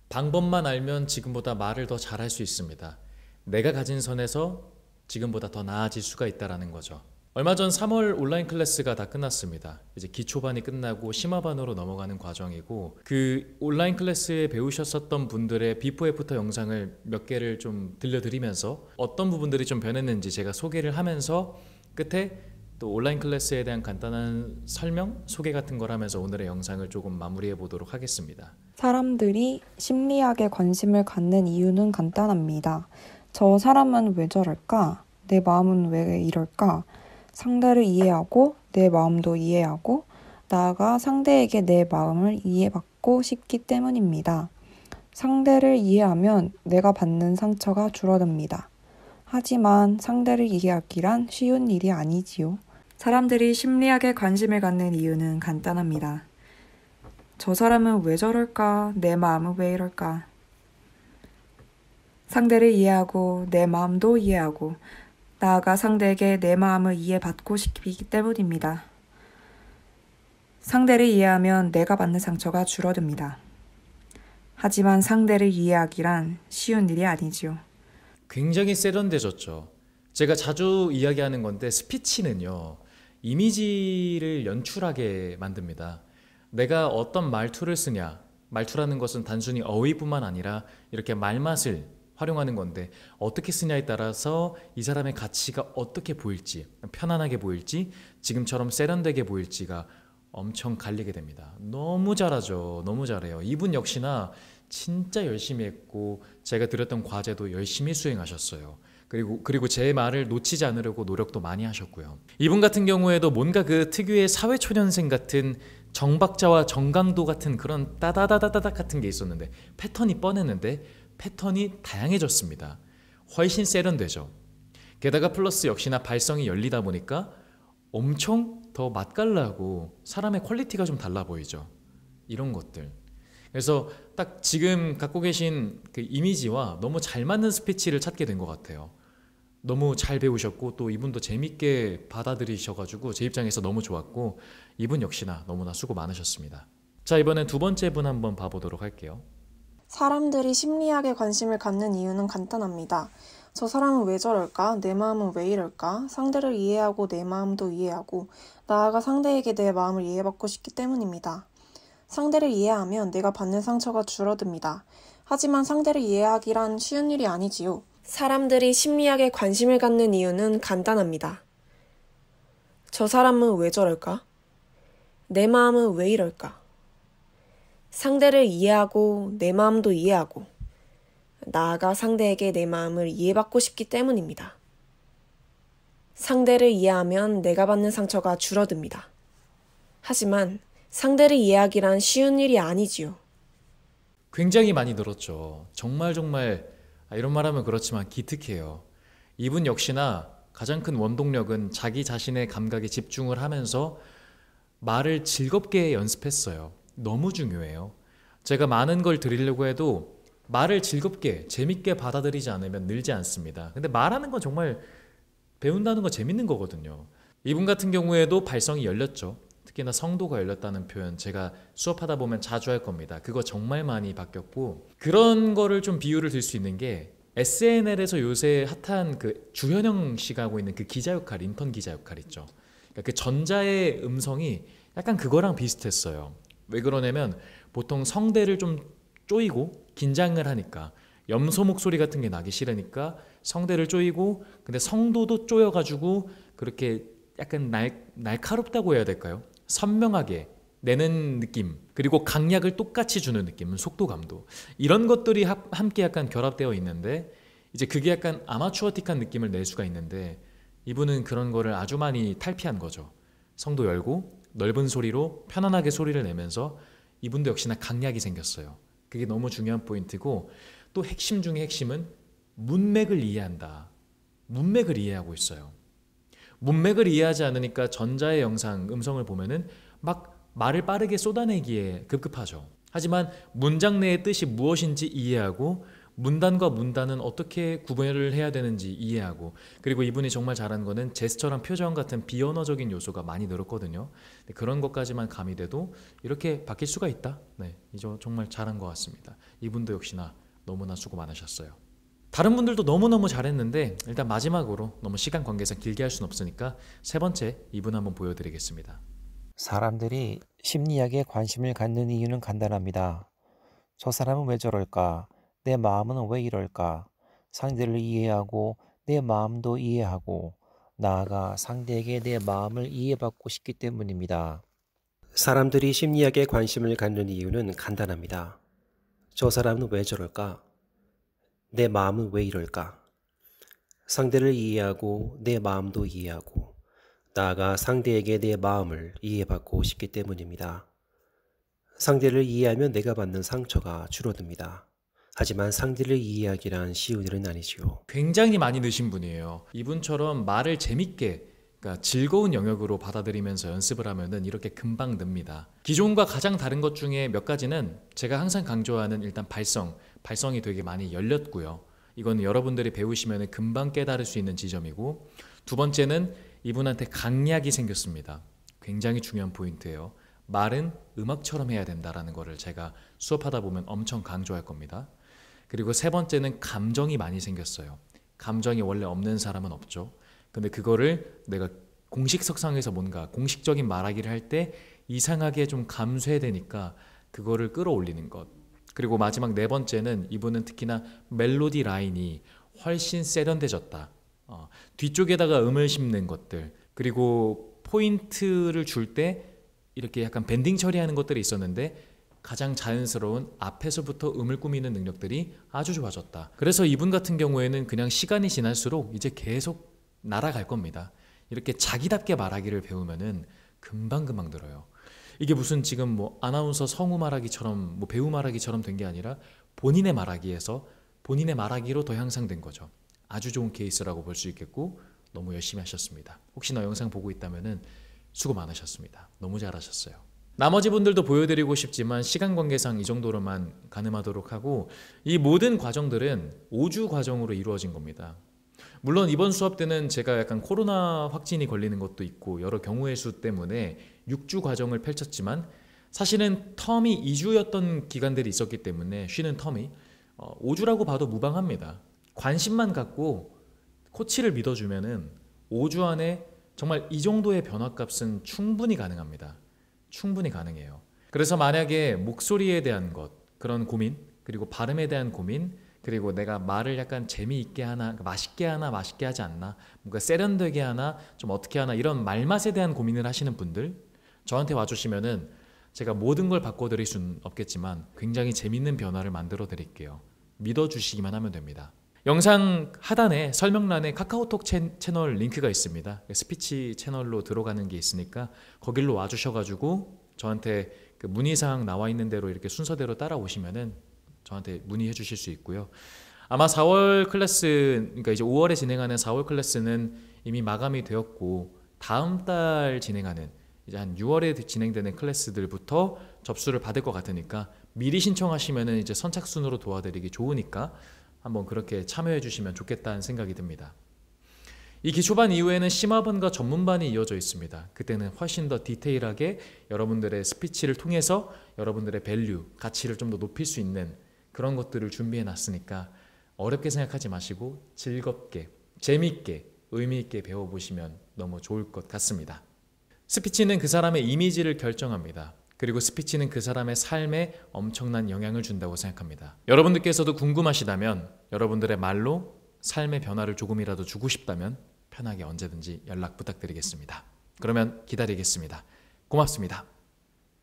방법만 알면 지금보다 말을 더 잘할 수 있습니다. 내가 가진 선에서 지금보다 더 나아질 수가 있다는 거죠. 얼마 전 3월 온라인 클래스가 다 끝났습니다. 이제 기초반이 끝나고 심화반으로 넘어가는 과정이고, 그 온라인 클래스에 배우셨었던 분들의 비포 애프터 영상을 몇 개를 좀 들려드리면서 어떤 부분들이 좀 변했는지 제가 소개를 하면서 끝에 또 온라인 클래스에 대한 간단한 설명, 소개 같은 걸 하면서 오늘의 영상을 조금 마무리해 보도록 하겠습니다. 사람들이 심리학에 관심을 갖는 이유는 간단합니다. 저 사람은 왜 저럴까? 내 마음은 왜 이럴까? 상대를 이해하고 내 마음도 이해하고 나아가 상대에게 내 마음을 이해받고 싶기 때문입니다. 상대를 이해하면 내가 받는 상처가 줄어듭니다. 하지만 상대를 이해하기란 쉬운 일이 아니지요. 사람들이 심리학에 관심을 갖는 이유는 간단합니다. 저 사람은 왜 저럴까? 내 마음은 왜 이럴까? 상대를 이해하고 내 마음도 이해하고 나아가 상대에게 내 마음을 이해받고 싶기 때문입니다. 상대를 이해하면 내가 받는 상처가 줄어듭니다. 하지만 상대를 이해하기란 쉬운 일이 아니지요. 굉장히 세련되졌죠. 제가 자주 이야기하는 건데, 스피치는요, 이미지를 연출하게 만듭니다. 내가 어떤 말투를 쓰냐, 말투라는 것은 단순히 어휘뿐만 아니라 이렇게 말맛을 활용하는 건데, 어떻게 쓰냐에 따라서 이 사람의 가치가 어떻게 보일지, 편안하게 보일지, 지금처럼 세련되게 보일지가 엄청 갈리게 됩니다. 너무 잘하죠. 너무 잘해요. 이분 역시나 진짜 열심히 했고, 제가 드렸던 과제도 열심히 수행하셨어요. 그리고 제 말을 놓치지 않으려고 노력도 많이 하셨고요. 이분 같은 경우에도 뭔가 그 특유의 사회초년생 같은 정박자와 정강도 같은 그런 따다다다다닥 같은 게 있었는데, 패턴이 뻔했는데 패턴이 다양해졌습니다. 훨씬 세련되죠. 게다가 플러스 역시나 발성이 열리다 보니까 엄청 더 맛깔나고 사람의 퀄리티가 좀 달라 보이죠. 이런 것들. 그래서 딱 지금 갖고 계신 그 이미지와 너무 잘 맞는 스피치를 찾게 된 것 같아요. 너무 잘 배우셨고, 또 이분도 재밌게 받아들이셔가지고 제 입장에서 너무 좋았고, 이분 역시나 너무나 수고 많으셨습니다. 자, 이번엔 두 번째 분 한번 봐보도록 할게요. 사람들이 심리학에 관심을 갖는 이유는 간단합니다. 저 사람은 왜 저럴까? 내 마음은 왜 이럴까? 상대를 이해하고 내 마음도 이해하고 나아가 상대에게 내 마음을 이해받고 싶기 때문입니다. 상대를 이해하면 내가 받는 상처가 줄어듭니다. 하지만 상대를 이해하기란 쉬운 일이 아니지요. 사람들이 심리학에 관심을 갖는 이유는 간단합니다. 저 사람은 왜 저럴까? 내 마음은 왜 이럴까? 상대를 이해하고 내 마음도 이해하고 나아가 상대에게 내 마음을 이해받고 싶기 때문입니다. 상대를 이해하면 내가 받는 상처가 줄어듭니다. 하지만 상대를 이해하기란 쉬운 일이 아니지요. 굉장히 많이 늘었죠. 정말 이런 말하면 그렇지만 기특해요. 이분 역시나 가장 큰 원동력은 자기 자신의 감각에 집중을 하면서 말을 즐겁게 연습했어요. 너무 중요해요. 제가 많은 걸 드리려고 해도 말을 즐겁게 재밌게 받아들이지 않으면 늘지 않습니다. 근데 말하는 건 정말 배운다는 거 재밌는 거거든요. 이분 같은 경우에도 발성이 열렸죠. 특히나 성도가 열렸다는 표현, 제가 수업하다 보면 자주 할 겁니다. 그거 정말 많이 바뀌었고, 그런 거를 좀 비유를 들 수 있는 게, SNL에서 요새 핫한 그 주현영 씨가 하고 있는 그 기자 역할, 인턴 기자 역할 있죠. 그러니까 그 전자의 음성이 약간 그거랑 비슷했어요. 왜 그러냐면 보통 성대를 좀 쪼이고 긴장을 하니까 염소 목소리 같은 게 나기 싫으니까 성대를 쪼이고, 근데 성도도 쪼여가지고 그렇게 약간 날카롭다고 해야 될까요? 선명하게 내는 느낌, 그리고 강약을 똑같이 주는 느낌, 속도감도, 이런 것들이 함께 약간 결합되어 있는데, 이제 그게 약간 아마추어틱한 느낌을 낼 수가 있는데, 이분은 그런 거를 아주 많이 탈피한 거죠. 성도 열고 넓은 소리로 편안하게 소리를 내면서 이분도 역시나 강약이 생겼어요. 그게 너무 중요한 포인트고, 또 핵심 중에 핵심은 문맥을 이해한다. 문맥을 이해하고 있어요. 문맥을 이해하지 않으니까 전자의 영상, 음성을 보면은 막 말을 빠르게 쏟아내기에 급급하죠. 하지만 문장 내의 뜻이 무엇인지 이해하고 문단과 문단은 어떻게 구별을 해야 되는지 이해하고, 그리고 이분이 정말 잘한 거는 제스처랑 표정 같은 비언어적인 요소가 많이 늘었거든요. 그런 것까지만 가미돼도 이렇게 바뀔 수가 있다. 네, 이제 정말 잘한 것 같습니다. 이분도 역시나 너무나 수고 많으셨어요. 다른 분들도 너무너무 잘했는데 일단 마지막으로 너무 시간 관계상 길게 할 수는 없으니까 세 번째 이분 한번 보여드리겠습니다. 사람들이 심리학에 관심을 갖는 이유는 간단합니다. 저 사람은 왜 저럴까? 내 마음은 왜 이럴까? 상대를 이해하고 내 마음도 이해하고 나아가 상대에게 내 마음을 이해받고 싶기 때문입니다. 사람들이 심리학에 관심을 갖는 이유는 간단합니다. 저 사람은 왜 저럴까? 내 마음은 왜 이럴까? 상대를 이해하고 내 마음도 이해하고 나아가 상대에게 내 마음을 이해받고 싶기 때문입니다. 상대를 이해하면 내가 받는 상처가 줄어듭니다. 하지만 상대를 이해하기란 쉬운 일은 아니지요. 굉장히 많이 느신 분이에요. 이분처럼 말을 재밌게, 그러니까 즐거운 영역으로 받아들이면서 연습을 하면은 이렇게 금방 늡니다. 기존과 가장 다른 것 중에 몇 가지는 제가 항상 강조하는 일단 발성이 되게 많이 열렸고요. 이건 여러분들이 배우시면 금방 깨달을 수 있는 지점이고, 두 번째는 이분한테 강약이 생겼습니다. 굉장히 중요한 포인트예요. 말은 음악처럼 해야 된다라는 거를 제가 수업하다 보면 엄청 강조할 겁니다. 그리고 세 번째는 감정이 많이 생겼어요. 감정이 원래 없는 사람은 없죠. 근데 그거를 내가 공식석상에서 뭔가 공식적인 말하기를 할 때 이상하게 좀 감수해야 되니까 그거를 끌어올리는 것. 그리고 마지막 네 번째는 이분은 특히나 멜로디 라인이 훨씬 세련돼졌다. 뒤쪽에다가 음을 심는 것들, 그리고 포인트를 줄 때 이렇게 약간 밴딩 처리하는 것들이 있었는데 가장 자연스러운 앞에서부터 음을 꾸미는 능력들이 아주 좋아졌다. 그래서 이분 같은 경우에는 그냥 시간이 지날수록 이제 계속 날아갈 겁니다. 이렇게 자기답게 말하기를 배우면은 금방 늘어요. 이게 무슨 지금 뭐 아나운서 성우 말하기처럼 뭐 배우 말하기처럼 된 게 아니라 본인의 말하기에서 본인의 말하기로 더 향상된 거죠. 아주 좋은 케이스라고 볼 수 있겠고 너무 열심히 하셨습니다. 혹시나 영상 보고 있다면은 수고 많으셨습니다. 너무 잘하셨어요. 나머지 분들도 보여드리고 싶지만 시간 관계상 이 정도로만 가늠하도록 하고, 이 모든 과정들은 5주 과정으로 이루어진 겁니다. 물론 이번 수업 때는 제가 약간 코로나 확진이 걸리는 것도 있고 여러 경우의 수 때문에 6주 과정을 펼쳤지만 사실은 텀이 2주였던 기간들이 있었기 때문에 쉬는 텀이 5주라고 봐도 무방합니다. 관심만 갖고 코치를 믿어주면은 5주 안에 정말 이 정도의 변화값은 충분히 가능합니다. 충분히 가능해요. 그래서 만약에 목소리에 대한 것, 그런 고민, 그리고 발음에 대한 고민, 그리고 내가 말을 약간 재미있게 하나, 맛있게 하나, 맛있게 하지 않나, 뭔가 세련되게 하나, 좀 어떻게 하나, 이런 말맛에 대한 고민을 하시는 분들 저한테 와주시면은 제가 모든 걸 바꿔드릴 수는 없겠지만 굉장히 재밌는 변화를 만들어 드릴게요. 믿어주시기만 하면 됩니다. 영상 하단에 설명란에 카카오톡 채널 링크가 있습니다. 스피치 채널로 들어가는 게 있으니까 거길로 와주셔가지고 저한테 그 문의사항 나와 있는 대로 이렇게 순서대로 따라오시면은 저한테 문의해 주실 수 있고요. 아마 4월 클래스, 그러니까 이제 5월에 진행하는 4월 클래스는 이미 마감이 되었고 다음 달 진행하는 이제 한 6월에 진행되는 클래스들부터 접수를 받을 것 같으니까 미리 신청하시면은 이제 선착순으로 도와드리기 좋으니까 한번 그렇게 참여해 주시면 좋겠다는 생각이 듭니다. 이 기초반 이후에는 심화반과 전문반이 이어져 있습니다. 그때는 훨씬 더 디테일하게 여러분들의 스피치를 통해서 여러분들의 밸류, 가치를 좀 더 높일 수 있는 그런 것들을 준비해 놨으니까 어렵게 생각하지 마시고 즐겁게, 재미있게, 의미있게 배워보시면 너무 좋을 것 같습니다. 스피치는 그 사람의 이미지를 결정합니다. 그리고 스피치는 그 사람의 삶에 엄청난 영향을 준다고 생각합니다. 여러분들께서도 궁금하시다면, 여러분들의 말로 삶의 변화를 조금이라도 주고 싶다면 편하게 언제든지 연락 부탁드리겠습니다. 그러면 기다리겠습니다. 고맙습니다.